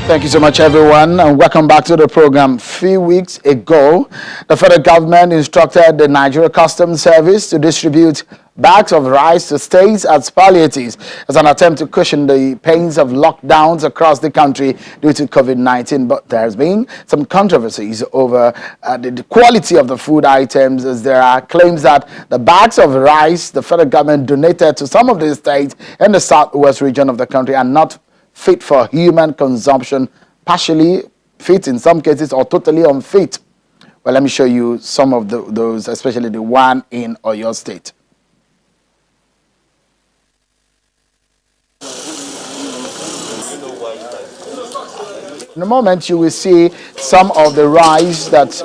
Thank you so much, everyone, and welcome back to the program. A few weeks ago, the federal government instructed the Nigeria Customs Service to distribute bags of rice to states as palliatives as an attempt to cushion the pains of lockdowns across the country due to COVID-19. But there has been some controversies over the quality of the food items, as there are claims that the bags of rice the federal government donated to some of the states in the southwest region of the country are not fit for human consumption, partially fit in some cases, or totally unfit. Well, let me show you some of those, especially the one in Oyo State. In a moment, you will see some of the rice that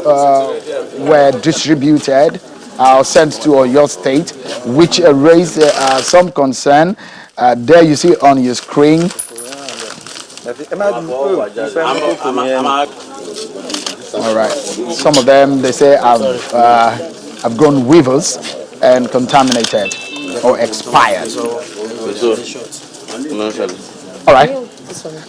were distributed or sent to Oyo State, which raised some concern. There you see on your screen. All right. Some of them, they say, have gone weevils and contaminated or expired. All right.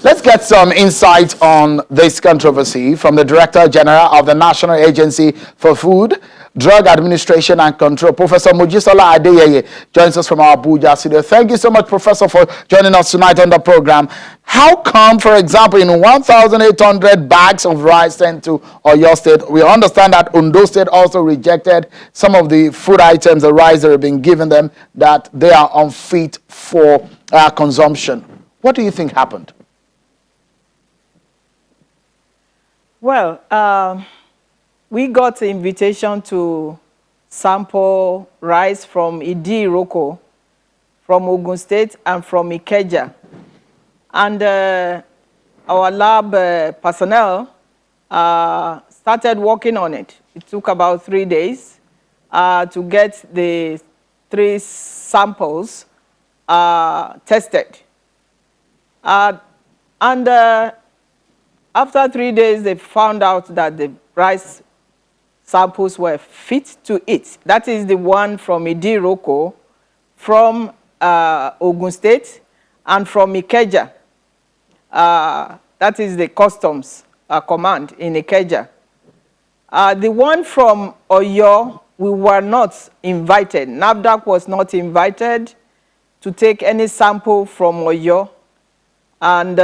Let's get some insight on this controversy from the Director General of the National Agency for Food, Drug Administration and Control, Professor Mojisola Adeyeye, joins us from our Abuja studio. Thank you so much, Professor, for joining us tonight on the program. How come, for example, in 1,800 bags of rice sent to Oyo State, we understand that Ondo State also rejected some of the food items, the rice that have been given them, that they are unfit for consumption? What do you think happened? Well, we got an invitation to sample rice from Idi-Iroko, from Ogun State, and from Ikeja. And our lab personnel started working on it. It took about 3 days to get the 3 samples tested. After 3 days, they found out that the rice samples were fit to eat. That is the one from Idi-Iroko, from Ogun State, and from Ikeja. That is the customs command in Ikeja. The one from Oyo, we were not invited. NAFDAC was not invited to take any sample from Oyo. And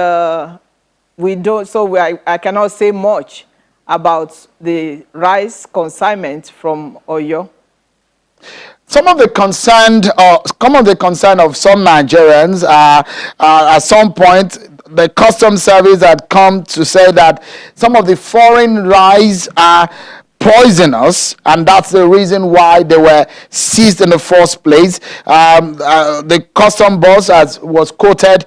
we don't, so I cannot say much about the rice consignment from Oyo. Some of the concern of some Nigerians at some point, the customs service had come to say that some of the foreign rice are poisonous, and that's the reason why they were seized in the first place. The custom boss, as was quoted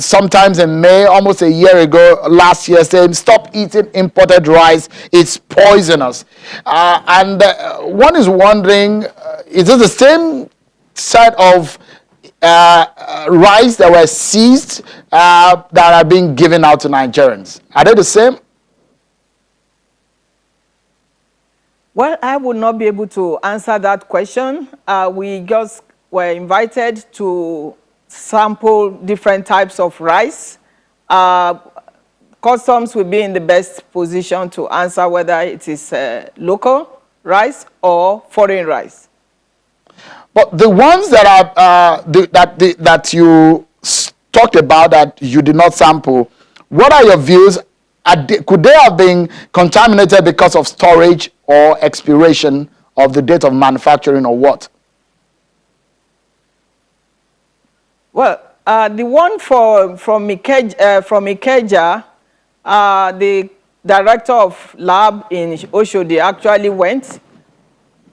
sometimes in May, almost a year ago, last year, saying, "Stop eating imported rice, it's poisonous." And one is wondering, is it the same set of rice that were seized that are being given out to Nigerians? Are they the same? Well, I would not be able to answer that question. We just were invited to sample different types of rice. Customs will be in the best position to answer whether it is local rice or foreign rice. But the ones that are that you talked about that you did not sample, what are your views? Could they have been contaminated because of storage or expiration of the date of manufacturing, or what? Well, the one from Ikeja, the director of lab in Oshodi actually went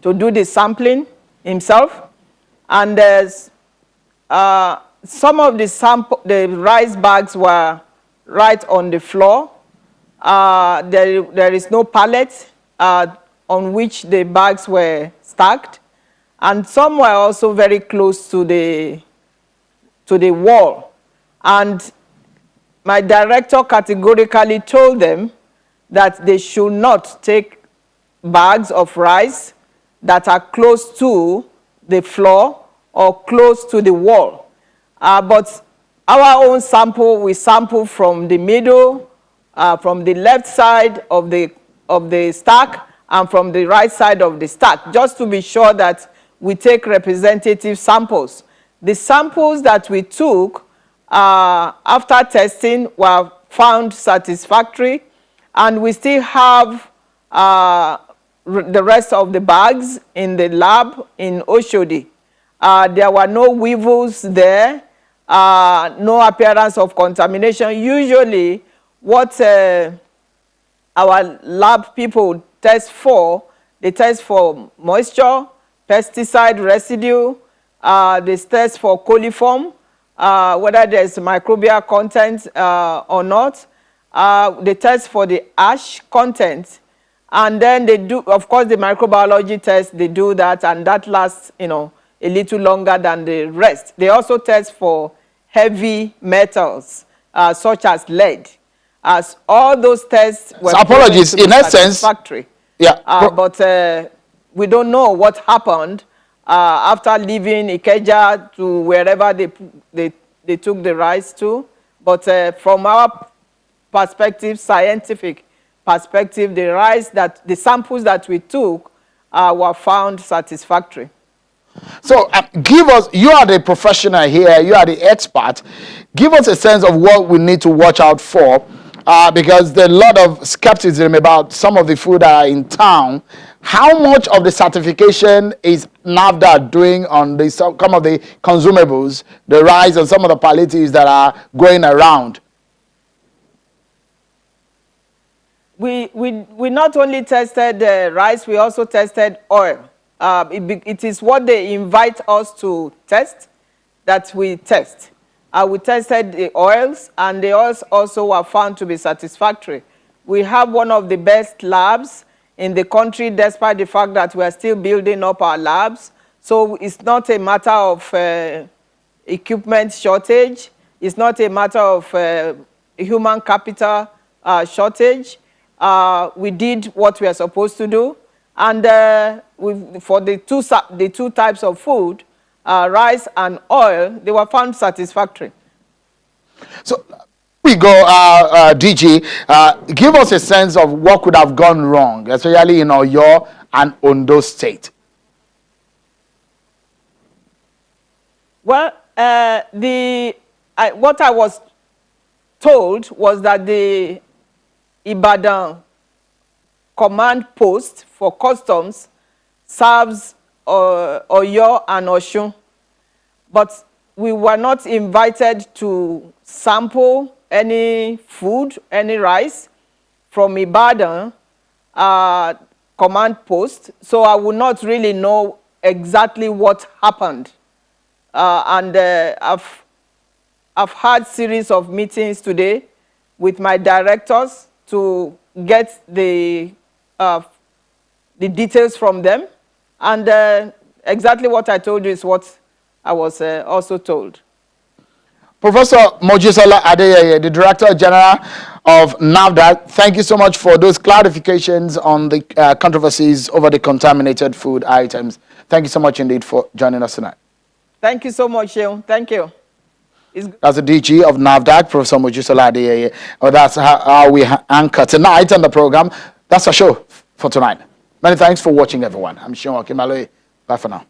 to do the sampling himself, and some of the rice bags were right on the floor. There is no pallet on which the bags were stacked, and some were also very close to the wall. And my director categorically told them that they should not take bags of rice that are close to the floor or close to the wall. But our own sample, we sample from the middle, from the left side of the stack, and from the right side of the stack, just to be sure that we take representative samples. The samples that we took after testing were found satisfactory, and we still have the rest of the bags in the lab in Oshodi. There were no weevils there, no appearance of contamination. Usually, what our lab people test for, they test for moisture, pesticide residue, they test for coliform, whether there's microbial content or not. They test for the ash content. And then they do, of course, the microbiology test, they do that, and that lasts, a little longer than the rest. They also test for heavy metals, such as lead. As all those tests were apologies, in essence, satisfactory. Yeah. But we don't know what happened after leaving Ikeja to wherever they took the rice to. But from our perspective, scientific perspective, the samples that we took were found satisfactory. So give us, you are the professional here, you are the expert. Give us a sense of what we need to watch out for, because there's a lot of skepticism about some of the food that are in town. How much of the certification is NAFDAC doing on some of the consumables, the rice and some of the palliatives that are going around? We not only tested rice, we also tested oil. It is what they invite us to test that we test. We tested the oils, and the oils also were found to be satisfactory. We have one of the best labs in the country, despite the fact that we are still building up our labs. So it's not a matter of equipment shortage. It's not a matter of human capital shortage. We did what we are supposed to do. And for the two types of food, rice and oil, they were found satisfactory. So we go, DG, give us a sense of what could have gone wrong, especially in Oyo and Ondo State. Well, what I was told was that the Ibadan command post for customs serves Oyo and Osun, but we were not invited to sample any food, any rice from Ibadan command post, so I would not really know exactly what happened. I've had series of meetings today with my directors to get the details from them, and exactly what I told you is what I was also told. Professor Mojisola Adeyeye, the Director General of NAFDAC, thank you so much for those clarifications on the controversies over the contaminated food items. Thank you so much indeed for joining us tonight. Thank you so much, Sheung. Thank you. That's the DG of NAFDAC, Professor Mojisola Adeyeye. That's how we anchor tonight on the program. That's our show for tonight. Many thanks for watching, everyone. I'm Sheung Okimaloye. Bye for now.